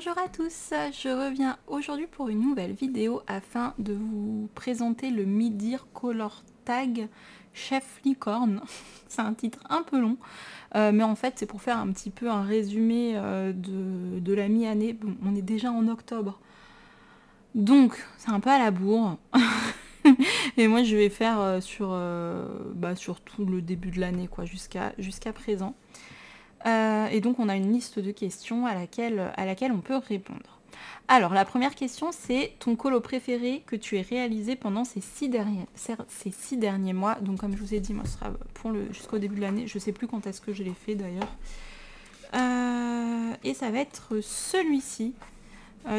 Bonjour à tous, je reviens aujourd'hui pour une nouvelle vidéo afin de vous présenter le Midir Color Tag Chef Licorne. C'est un titre un peu long, mais en fait c'est pour faire un petit peu un résumé de la mi-année. Bon, on est déjà en octobre, donc c'est un peu à la bourre. Et moi je vais faire sur tout le début de l'année, quoi, jusqu'à présent. Et donc on a une liste de questions à laquelle on peut répondre. Alors la première question, c'est ton colo préféré que tu aies réalisé pendant ces 6 derniers mois. Donc comme je vous ai dit, moi ce sera jusqu'au début de l'année. Je sais plus quand est-ce que je l'ai fait d'ailleurs. Et ça va être celui-ci.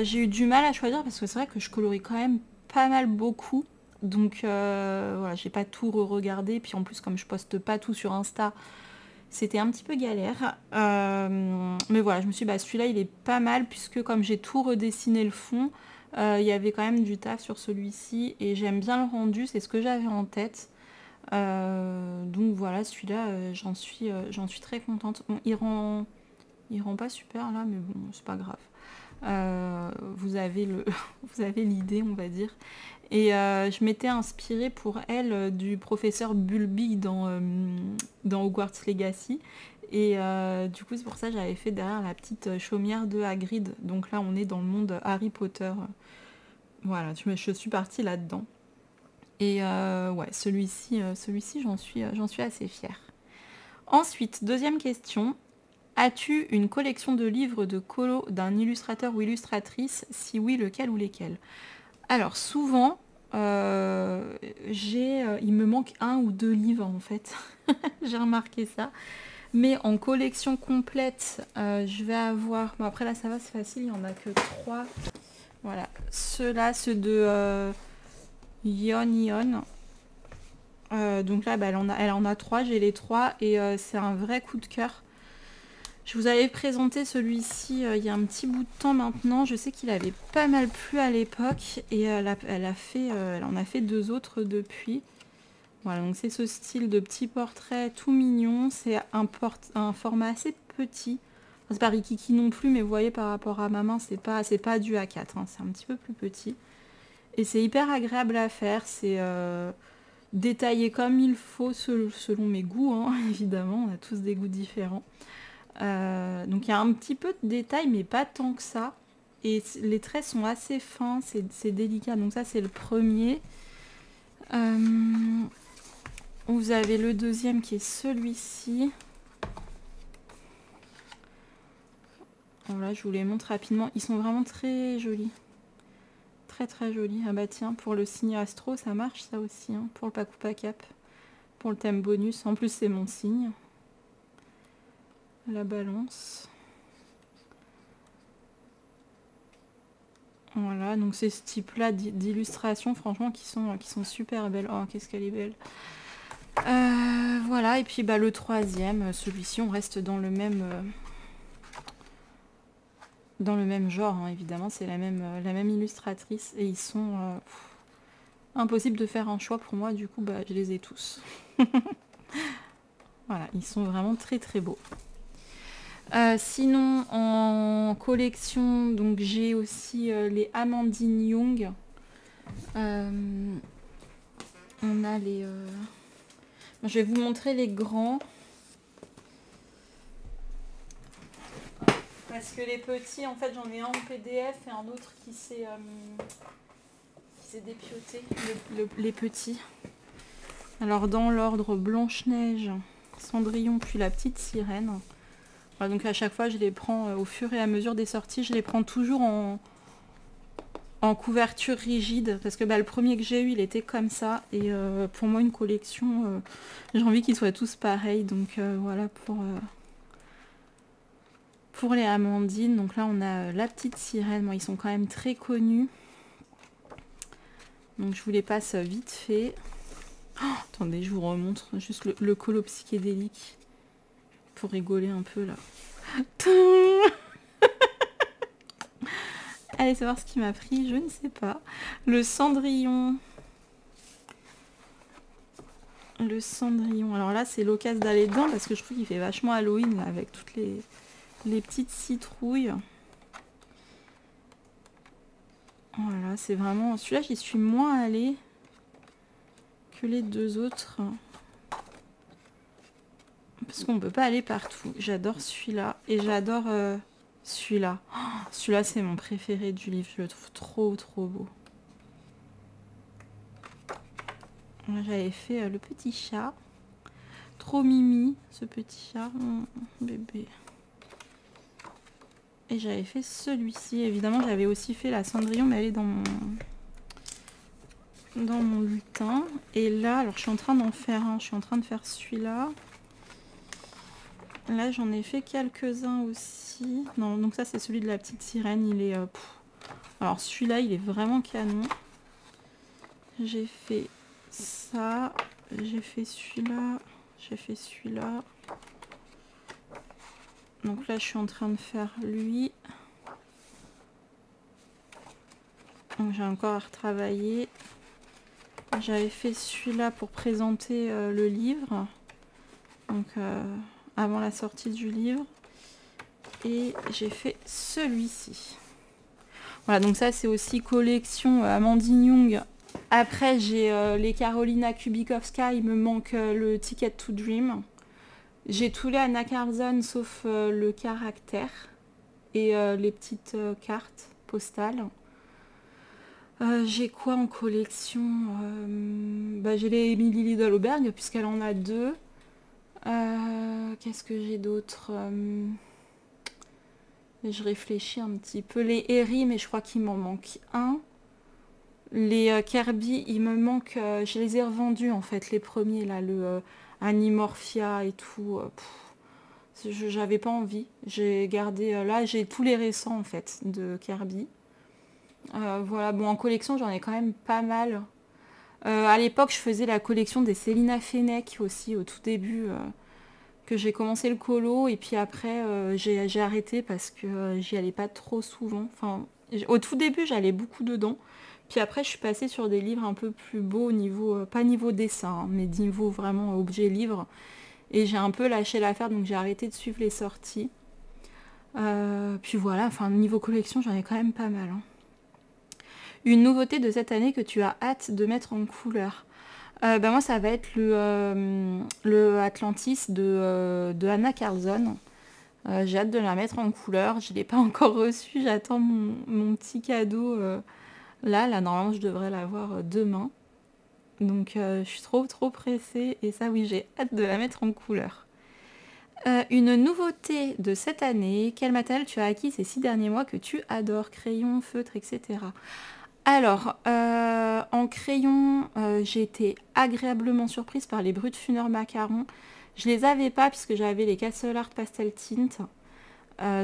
J'ai eu du mal à choisir parce que c'est vrai que je colorie quand même pas mal beaucoup. Donc voilà, j'ai pas tout re-regardé. Puis en plus, comme je poste pas tout sur Insta, c'était un petit peu galère. Mais voilà, je me suis dit, celui-là, il est pas mal puisque comme j'ai tout redessiné le fond, il y avait quand même du taf sur celui-ci. Et j'aime bien le rendu, c'est ce que j'avais en tête. Donc voilà, celui-là, j'en suis très contente. Bon, il rend pas super là, mais bon, c'est pas grave. Vous avez l'idée, on va dire. Et je m'étais inspirée pour elle du professeur Bulby dans Hogwarts Legacy. Et du coup, c'est pour ça que j'avais fait derrière la petite chaumière de Hagrid. Donc là, on est dans le monde Harry Potter. Voilà, je suis partie là-dedans. Et ouais, celui-ci, j'en suis assez fière. Ensuite, deuxième question. As-tu une collection de livres de colo d'un illustrateur ou illustratrice? Si oui, lequel ou lesquels? Alors souvent, il me manque 1 ou 2 livres en fait. J'ai remarqué ça. Mais en collection complète, je vais avoir... Bon après là ça va, c'est facile, il n'y en a que 3. Voilà, ceux de Yon. Donc là, elle en a 3, j'ai les 3 et c'est un vrai coup de cœur. Je vous avais présenté celui-ci il y a un petit bout de temps maintenant. Je sais qu'il avait pas mal plu à l'époque et elle en a fait 2 autres depuis. Voilà, donc c'est ce style de petit portrait tout mignon. C'est un format assez petit. Enfin, c'est pas rikiki non plus, mais vous voyez par rapport à ma main, c'est pas du A4, hein, c'est un petit peu plus petit. Et c'est hyper agréable à faire. C'est détaillé comme il faut selon mes goûts, hein, évidemment. On a tous des goûts différents. Donc il y a un petit peu de détails mais pas tant que ça et les traits sont assez fins, c'est délicat. Donc ça c'est le premier. Vous avez le deuxième qui est celui-ci. Voilà, je vous les montre rapidement, ils sont vraiment très jolis, très très jolis. Ah bah tiens, pour le signe astro ça marche ça aussi, hein, pour le Paku Pakap, pour le thème bonus. En plus c'est mon signe, la balance. Voilà, donc c'est ce type-là d'illustrations, franchement, qui sont super belles. Oh, qu'est-ce qu'elle est belle. Voilà, et puis le troisième, celui-ci, on reste dans le même genre, hein, évidemment, c'est la même illustratrice, et ils sont... impossible de faire un choix pour moi, du coup, je les ai tous. Voilà, ils sont vraiment très très beaux. Sinon en collection, donc j'ai aussi les Amandine Young. On a les... Je vais vous montrer les grands. Parce que les petits, en fait, j'en ai un en PDF et un autre qui s'est dépioté, les petits. Alors dans l'ordre Blanche-Neige, Cendrillon, puis la petite sirène. Voilà, donc à chaque fois je les prends au fur et à mesure des sorties, je les prends toujours en couverture rigide parce que le premier que j'ai eu il était comme ça et pour moi une collection, j'ai envie qu'ils soient tous pareils, donc voilà pour les Amandines. Donc là on a la petite sirène, bon, ils sont quand même très connus, donc je vous les passe vite fait. Oh, attendez, je vous remontre juste le colo psychédélique pour rigoler un peu là. Allez savoir ce qui m'a pris, je ne sais pas. Le Cendrillon. Alors là, c'est l'occasion d'aller dedans parce que je trouve qu'il fait vachement Halloween là, avec toutes les petites citrouilles. Voilà, c'est vraiment... Celui-là, j'y suis moins allée que les deux autres. Parce qu'on peut pas aller partout. J'adore celui-là. Et j'adore celui-là. Oh, celui-là, c'est mon préféré du livre. Je le trouve trop, trop beau. J'avais fait le petit chat. Trop mimi, ce petit chat. Bébé. Et j'avais fait celui-ci. Évidemment, j'avais aussi fait la Cendrillon, mais elle est dans mon lutin. Et là, alors je suis en train d'en faire un. Je suis en train de faire celui-là. Là, j'en ai fait quelques-uns aussi. Non, donc ça, c'est celui de la petite sirène. Il est... Alors, celui-là, il est vraiment canon. J'ai fait ça. J'ai fait celui-là. J'ai fait celui-là. Donc là, je suis en train de faire lui. Donc j'ai encore à retravailler. J'avais fait celui-là pour présenter le livre. Donc avant la sortie du livre. Et j'ai fait celui-ci. Voilà, donc ça c'est aussi collection Amandine Young. Après j'ai les Karolina Kubikowska, il me manque le Ticket to Dream. J'ai tous les Anna Carlson sauf le caractère et les petites cartes postales. J'ai quoi en collection j'ai les Emily Lidl-Auberg puisqu'elle en a deux. Qu'est-ce que j'ai d'autre Je réfléchis un petit peu. Les Harry, mais je crois qu'il m'en manque un. Les Kirby, il me manque... je les ai revendus en fait, les premiers là, le Animorphia et tout. J'avais pas envie. J'ai gardé... là, j'ai tous les récents en fait de Kirby. Voilà, bon en collection j'en ai quand même pas mal. À l'époque je faisais la collection des Célina Fenech aussi au tout début que j'ai commencé le colo et puis après j'ai arrêté parce que j'y allais pas trop souvent. Enfin, au tout début j'allais beaucoup dedans. Puis après je suis passée sur des livres un peu plus beaux niveau, pas niveau dessin, hein, mais niveau vraiment objet livre. Et j'ai un peu lâché l'affaire donc j'ai arrêté de suivre les sorties. Puis voilà, enfin niveau collection j'en ai quand même pas mal. Hein. Une nouveauté de cette année que tu as hâte de mettre en couleur. Moi ça va être le Atlantis de Anna Carlson. J'ai hâte de la mettre en couleur. Je ne l'ai pas encore reçu. J'attends mon petit cadeau. Là, normalement je devrais l'avoir demain. Donc je suis trop pressée. Et ça oui, j'ai hâte de la mettre en couleur. Une nouveauté de cette année. Quel matériel tu as acquis ces 6 derniers mois que tu adores? Crayon, feutre, etc. Alors, en crayon, j'ai été agréablement surprise par les Brutfuner macarons. Je les avais pas puisque j'avais les Castle Art Pastel Tint.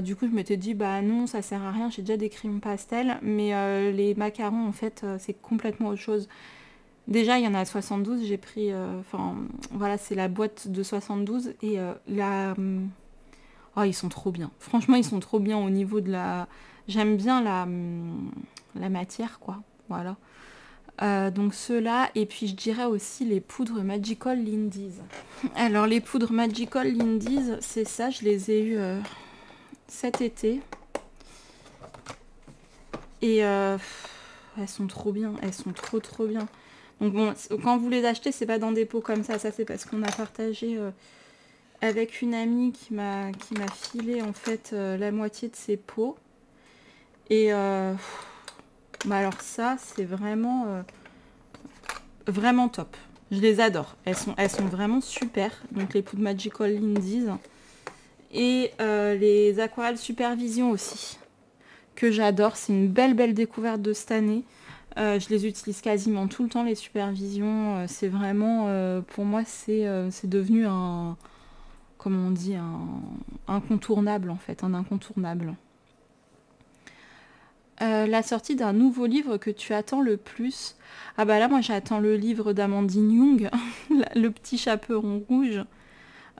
Du coup, je m'étais dit, bah non, ça sert à rien, j'ai déjà des crayons pastel. Mais les macarons, en fait, c'est complètement autre chose. Déjà, il y en a 72, j'ai pris... voilà, c'est la boîte de 72. Et oh, ils sont trop bien. Franchement, ils sont trop bien au niveau de la... J'aime bien la matière, quoi. Voilà. Donc ceux-là. Et puis, je dirais aussi les poudres Magical Lindy's. Alors, les poudres Magical Lindy's, c'est ça. Je les ai eues cet été. Et elles sont trop bien. Elles sont trop bien. Donc bon, quand vous les achetez, c'est pas dans des pots comme ça. Ça, c'est parce qu'on a partagé... avec une amie qui m'a filé en fait la moitié de ses pots. Et alors ça, c'est vraiment top. Je les adore. Elles sont vraiment super. Donc les poudres Magical Lindy's. Et les aquarelles Supervision aussi. Que j'adore. C'est une belle découverte de cette année. Je les utilise quasiment tout le temps, les Supervisions. C'est vraiment, pour moi, c'est devenu un... Comment on dit, un incontournable en fait, un incontournable. La sortie d'un nouveau livre que tu attends le plus. Ah bah là moi j'attends le livre d'Amandine Young, le petit chaperon rouge.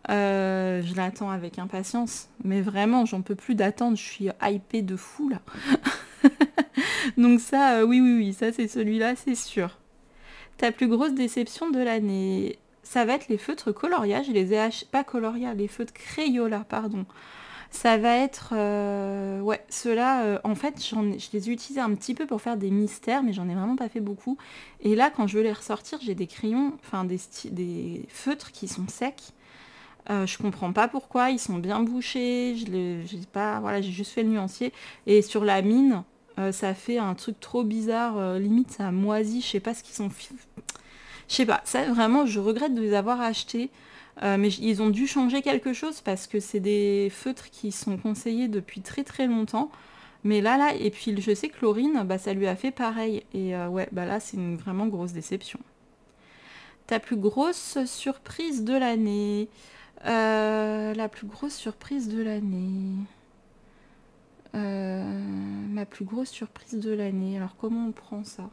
Je l'attends avec impatience, mais vraiment j'en peux plus d'attendre, je suis hypée de fou là. Donc ça, oui, ça c'est celui-là, c'est sûr. Ta plus grosse déception de l'année? Ça va être les feutres Coloria, je les ai achetés, pas Coloria, les feutres Crayola, pardon. Ça va être... ouais, ceux-là, en fait, je les ai utilisés un petit peu pour faire des mystères, mais j'en ai vraiment pas fait beaucoup. Et là, quand je veux les ressortir, j'ai des crayons, enfin des feutres qui sont secs. Je comprends pas pourquoi, ils sont bien bouchés, j'ai pas, voilà, j'ai juste fait le nuancier. Et sur la mine, ça fait un truc trop bizarre, limite ça moisit, je sais pas ce qu'ils sont... Je sais pas, ça vraiment, je regrette de les avoir achetés. Mais ils ont dû changer quelque chose parce que c'est des feutres qui sont conseillés depuis très très longtemps. Mais là, et puis je sais que Laurine, bah, ça lui a fait pareil. Et ouais, bah là, c'est une vraiment grosse déception. Ta plus grosse surprise de l'année. La plus grosse surprise de l'année. Ma plus grosse surprise de l'année. Alors, comment on prend ça?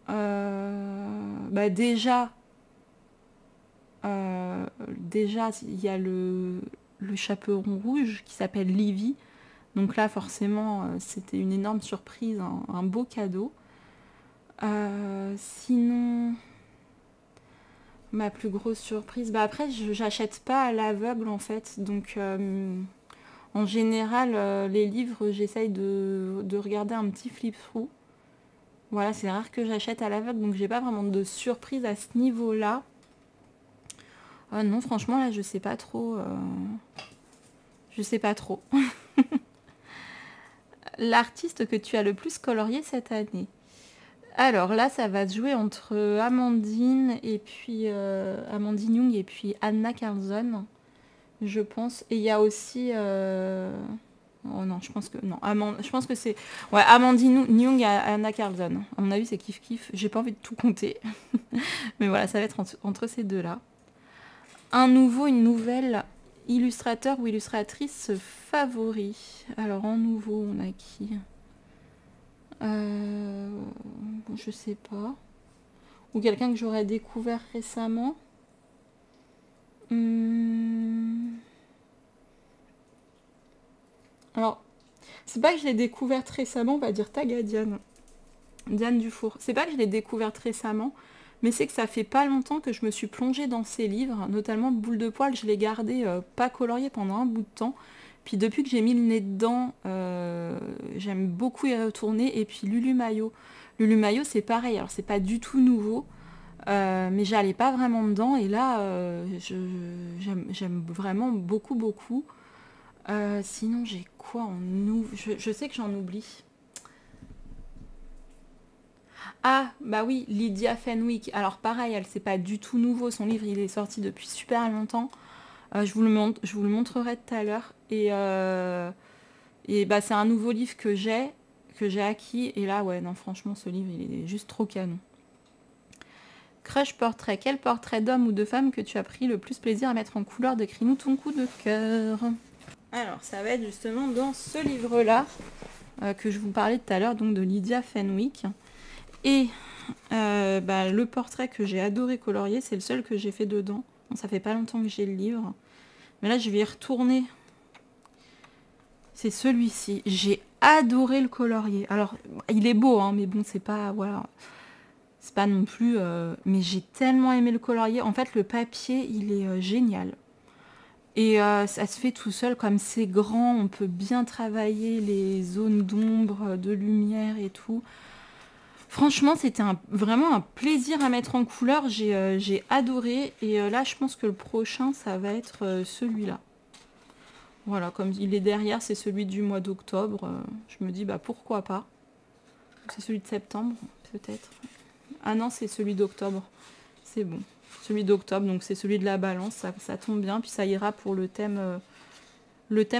Bah déjà, il y a le chaperon rouge qui s'appelle Livy. Donc là, forcément, c'était une énorme surprise, un beau cadeau. Sinon, ma plus grosse surprise, bah après, j'achète pas à l'aveugle en fait. Donc, en général, les livres, j'essaye de regarder un petit flip-through. Voilà, c'est rare que j'achète à l'aveugle, donc j'ai pas vraiment de surprise à ce niveau-là. Non, franchement, là, je sais pas trop. Je sais pas trop. L'artiste que tu as le plus colorié cette année. Alors là, ça va se jouer entre Amandine et puis Amandine Young et puis Anna Carlson, je pense. Et il y a aussi... Oh non, je pense que... Non, je pense que c'est... Ouais, Amandine Young et Anna Carlson. À mon avis, c'est kiff-kiff. J'ai pas envie de tout compter. Mais voilà, ça va être entre ces deux-là. Un nouveau, une nouvelle illustrateur ou illustratrice favori. Alors en nouveau, on a qui? Je sais pas. Ou quelqu'un que j'aurais découvert récemment. Alors, c'est pas que je l'ai découverte récemment, on va dire tag à Diane. Diane Dufour. C'est pas que je l'ai découverte récemment, mais c'est que ça fait pas longtemps que je me suis plongée dans ses livres, notamment Boule de poil, je l'ai gardé pas colorié pendant un bout de temps. Puis depuis que j'ai mis le nez dedans, j'aime beaucoup y retourner. Et puis Lulu Maillot. Lulu Maillot, c'est pareil. Alors, c'est pas du tout nouveau, mais j'allais pas vraiment dedans. Et là, j'aime vraiment beaucoup, beaucoup. Sinon, j'ai quoi en nouveau? Je sais que j'en oublie. Ah, bah oui, Lydia Fenwick. Alors pareil, elle, c'est pas du tout nouveau. Son livre, il est sorti depuis super longtemps. Je vous le montrerai tout à l'heure. Et bah, c'est un nouveau livre que j'ai acquis. Et là, ouais, non, franchement, ce livre, il est juste trop canon. Crush portrait. Quel portrait d'homme ou de femme que tu as pris le plus plaisir à mettre en couleur? Décris-nous ton coup de cœur. Alors, ça va être justement dans ce livre-là que je vous parlais tout à l'heure, donc de Lydia Fenwick. Et bah, le portrait que j'ai adoré colorier, c'est le seul que j'ai fait dedans. Bon, ça fait pas longtemps que j'ai le livre. Mais là, je vais y retourner. C'est celui-ci. J'ai adoré le colorier. Alors, il est beau, hein, mais bon, c'est pas... Voilà. C'est pas non plus... mais j'ai tellement aimé le colorier. En fait, le papier, il est génial. Et ça se fait tout seul, comme c'est grand, on peut bien travailler les zones d'ombre, de lumière et tout. Franchement, c'était vraiment un plaisir à mettre en couleur, j'ai adoré. Et là, je pense que le prochain, ça va être celui-là. Voilà, comme il est derrière, c'est celui du mois d'octobre. Je me dis, bah pourquoi pas. C'est celui de septembre, peut-être. Ah non, c'est celui d'octobre. C'est bon. Celui d'octobre, donc c'est celui de la balance, ça tombe bien. Puis ça ira pour le thème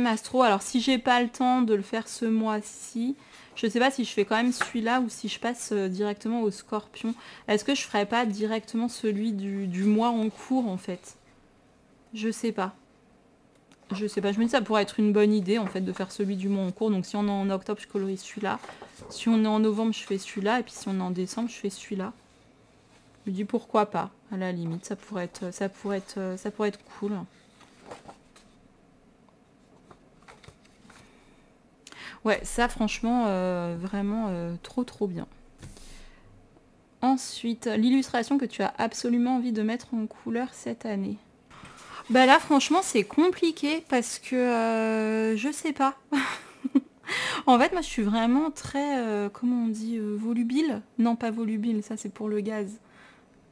astro. Alors si j'ai pas le temps de le faire ce mois-ci, je sais pas si je fais quand même celui-là ou si je passe directement au scorpion. Est-ce que je ferais pas directement celui du mois en cours en fait? Je sais pas. Je sais pas, je me dis ça pourrait être une bonne idée en fait de faire celui du mois en cours. Donc si on est en octobre, je colorie celui-là. Si on est en novembre, je fais celui-là. Et puis si on est en décembre, je fais celui-là. Je me dis pourquoi pas, à la limite, ça pourrait être cool. Ouais, ça franchement, vraiment trop trop bien. Ensuite, l'illustration que tu as absolument envie de mettre en couleur cette année. Bah là, franchement, c'est compliqué parce que je sais pas. En fait, moi, je suis vraiment très, comment on dit, volubile? Non, pas volubile, ça c'est pour le gaz.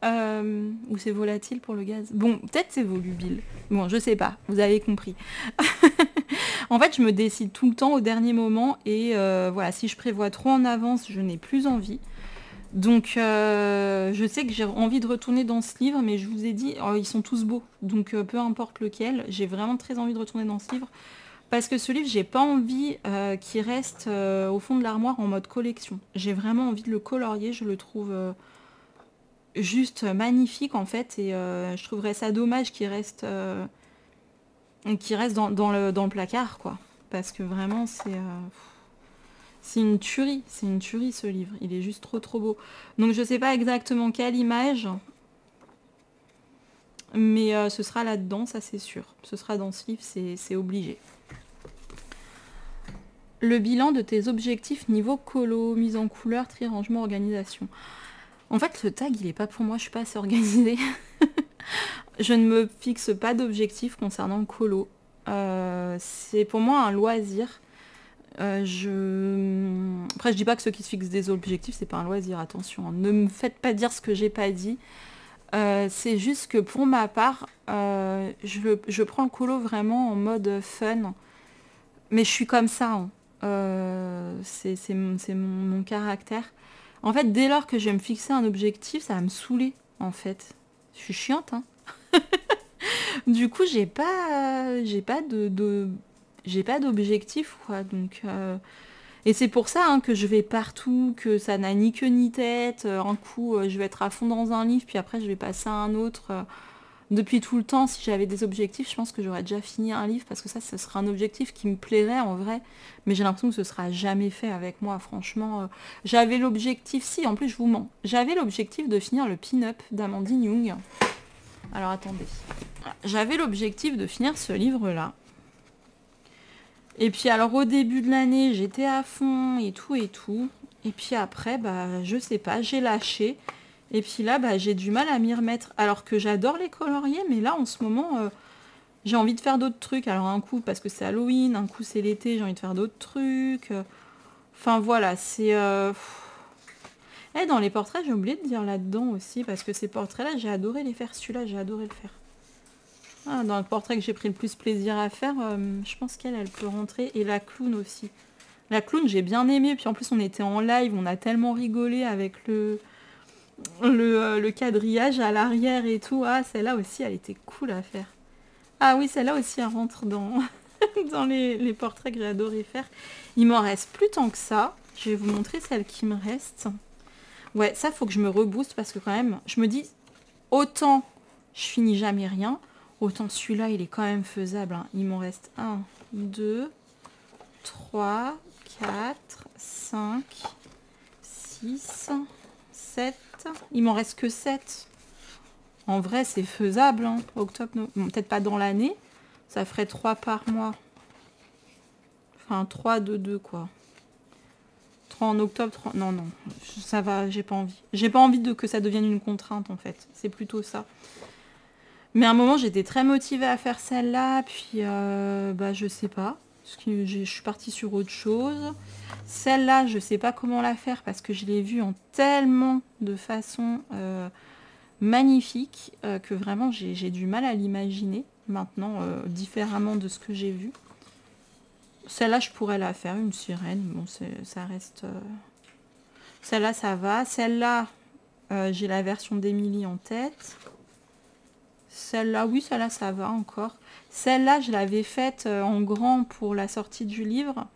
Ou c'est volatile pour le gaz? Bon, peut-être c'est volubile. Bon, je sais pas, vous avez compris. En fait, je me décide tout le temps au dernier moment et voilà, si je prévois trop en avance, je n'ai plus envie. Donc, je sais que j'ai envie de retourner dans ce livre, mais je vous ai dit, oh, ils sont tous beaux. Donc, peu importe lequel, j'ai vraiment très envie de retourner dans ce livre. Parce que ce livre, j'ai pas envie qu'il reste au fond de l'armoire en mode collection. J'ai vraiment envie de le colorier, je le trouve juste magnifique en fait. Et je trouverais ça dommage qu'il reste dans le placard, quoi. Parce que vraiment, c'est une tuerie ce livre. Il est juste trop trop beau. Donc je sais pas exactement quelle image, mais ce sera là-dedans, ça c'est sûr. Ce sera dans ce livre, c'est obligé. Le bilan de tes objectifs niveau colo, mise en couleur, tri, rangement, organisation. En fait, le tag, il est pas pour moi, je suis pas assez organisée. Je ne me fixe pas d'objectifs concernant le colo. C'est pour moi un loisir. Après, je dis pas que ceux qui se fixent des objectifs, c'est pas un loisir, attention. Hein. Ne me faites pas dire ce que j'ai pas dit. C'est juste que pour ma part, je prends le colo vraiment en mode fun. Mais je suis comme ça. Hein. C'est mon caractère. En fait, dès lors que je vais me fixer un objectif, ça va me saouler, en fait. Je suis chiante, hein. Du coup, j'ai pas j'ai pas d'objectif, quoi. Donc, et c'est pour ça hein, que je vais partout, que ça n'a ni queue ni tête. Un coup, je vais être à fond dans un livre, puis après, je vais passer à un autre. Depuis tout le temps, si j'avais des objectifs, je pense que j'aurais déjà fini un livre, parce que ça serait un objectif qui me plairait en vrai. Mais j'ai l'impression que ce sera jamais fait avec moi, franchement. J'avais l'objectif, si, en plus, je vous mens. J'avais l'objectif de finir le pin-up d'Amandine Young. Alors, attendez. J'avais l'objectif de finir ce livre-là. Et puis alors au début de l'année, j'étais à fond et tout et tout. Et puis après, bah je sais pas, j'ai lâché. Et puis là, bah j'ai du mal à m'y remettre. Alors que j'adore les colorier, mais là en ce moment, j'ai envie de faire d'autres trucs. Alors un coup parce que c'est Halloween, un coup c'est l'été, j'ai envie de faire d'autres trucs. Enfin voilà, c'est... Eh, dans les portraits, j'ai oublié de dire là-dedans aussi, parce que ces portraits-là, j'ai adoré les faire. Celui-là, j'ai adoré le faire. Ah, dans le portrait que j'ai pris le plus plaisir à faire, je pense qu'elle peut rentrer. Et la clown aussi. La clown, j'ai bien aimé. Puis en plus, on était en live, on a tellement rigolé avec le quadrillage à l'arrière et tout. Ah, celle-là aussi, elle était cool à faire. Ah oui, celle-là aussi, elle rentre dans, dans les portraits que j'ai adoré faire. Il m'en reste plus tant que ça. Je vais vous montrer celle qui me reste. Ouais, ça, faut que je me rebooste parce que quand même, je me dis, autant je finis jamais rien. Autant celui-là, il est quand même faisable. Hein. Il m'en reste 1, 2, 3, 4, 5, 6, 7. Il m'en reste que 7. En vrai, c'est faisable. Hein. Octobre, bon, peut-être pas dans l'année. Ça ferait 3 par mois. Enfin, 3 de 2, quoi. 3 en octobre, 3... Non, non. Ça va, j'ai pas envie. J'ai pas envie que ça devienne une contrainte, en fait. C'est plutôt ça. Mais à un moment, j'étais très motivée à faire celle-là, puis bah, je sais pas, parce que je suis partie sur autre chose. Celle-là, je sais pas comment la faire, parce que je l'ai vue en tellement de façons magnifiques, que vraiment, j'ai du mal à l'imaginer, maintenant, différemment de ce que j'ai vu. Celle-là, je pourrais la faire, une sirène, bon, ça reste... Celle-là, ça va. Celle-là, j'ai la version d'Émilie en tête. Celle-là, oui, celle-là, ça va encore. Celle-là, je l'avais faite en grand pour la sortie du livre.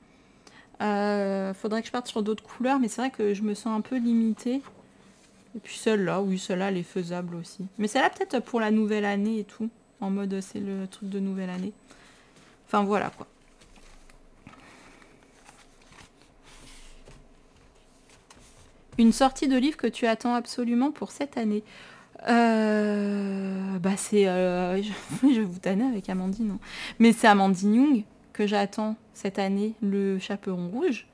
Faudrait que je parte sur d'autres couleurs, mais c'est vrai que je me sens un peu limitée. Et puis celle-là, oui, celle-là, elle est faisable aussi. Mais celle-là, peut-être pour la nouvelle année et tout. En mode, c'est le truc de nouvelle année. Enfin, voilà, quoi. Une sortie de livre que tu attends absolument pour cette année. Bah c'est... je vais vous tanner avec Amandine. Non. Mais c'est Amandine Young que j'attends cette année, le Chaperon Rouge.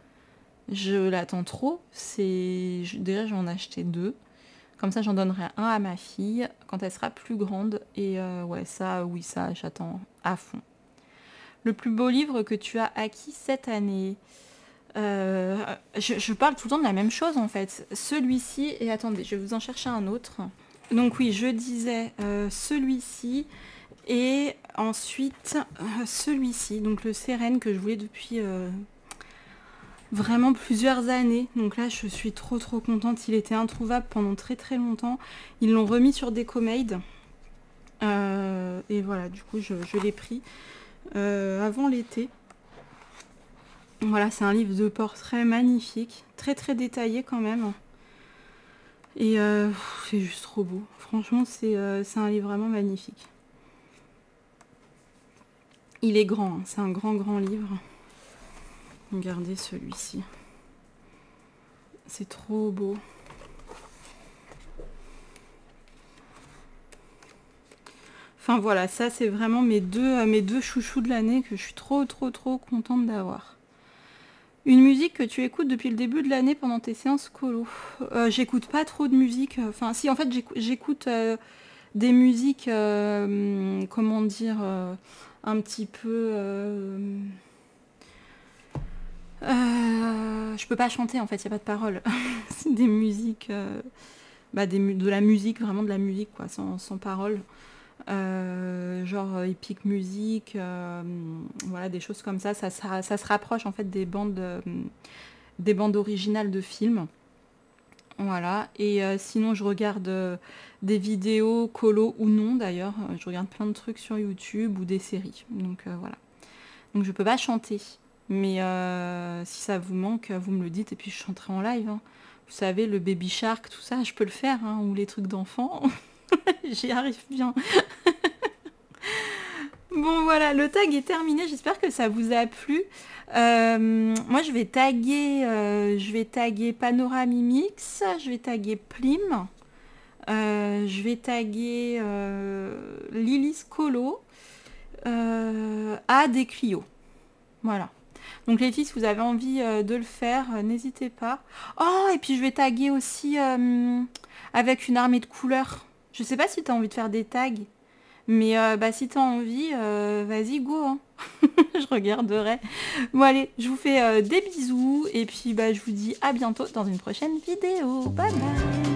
Je l'attends trop. Déjà, j'en ai acheté 2. Comme ça, j'en donnerai un à ma fille quand elle sera plus grande. Et ouais, ça, oui, ça, j'attends à fond. Le plus beau livre que tu as acquis cette année. Je parle tout le temps de la même chose en fait. Celui-ci, et attendez, je vais vous en chercher un autre. Donc oui, je disais celui-ci, et ensuite celui-ci, donc le Sérène que je voulais depuis vraiment plusieurs années. Donc là, je suis trop contente. Il était introuvable pendant très longtemps. Ils l'ont remis sur Decomade. Et voilà, du coup, je l'ai pris avant l'été. Voilà, c'est un livre de portrait magnifique, très détaillé quand même. Et c'est juste trop beau. Franchement, c'est un livre vraiment magnifique. Il est grand, hein, c'est un grand livre. Regardez celui-ci. C'est trop beau. Enfin voilà, ça c'est vraiment mes deux chouchous de l'année que je suis trop contente d'avoir. Une musique que tu écoutes depuis le début de l'année pendant tes séances colo. J'écoute pas trop de musique. Enfin, si, en fait, j'écoute des musiques, comment dire, un petit peu... je peux pas chanter, en fait, il n'y a pas de paroles. C'est des musiques... de la musique, vraiment de la musique, quoi, sans paroles. Genre Epic Music, voilà, des choses comme ça. Ça se rapproche en fait des bandes originales de films. Voilà. Et sinon, je regarde des vidéos colo ou non d'ailleurs. Je regarde plein de trucs sur YouTube ou des séries. Donc voilà. Donc je peux pas chanter. Mais si ça vous manque, vous me le dites et puis je chanterai en live. Hein. Vous savez, le Baby Shark, tout ça, je peux le faire. Hein, ou les trucs d'enfants. J'y arrive bien. Bon voilà, le tag est terminé, j'espère que ça vous a plu. Moi je vais taguer Panoramimix, je vais taguer Plim, je vais taguer Lilis Colo, à des Clio. Voilà. Donc les filles, si vous avez envie de le faire, n'hésitez pas. Oh, et puis je vais taguer aussi avec une armée de couleurs. Je sais pas si tu as envie de faire des tags. Mais si t'as envie, vas-y, go, hein. Je regarderai. Bon allez, je vous fais des bisous. Et puis je vous dis à bientôt dans une prochaine vidéo. Bye bye.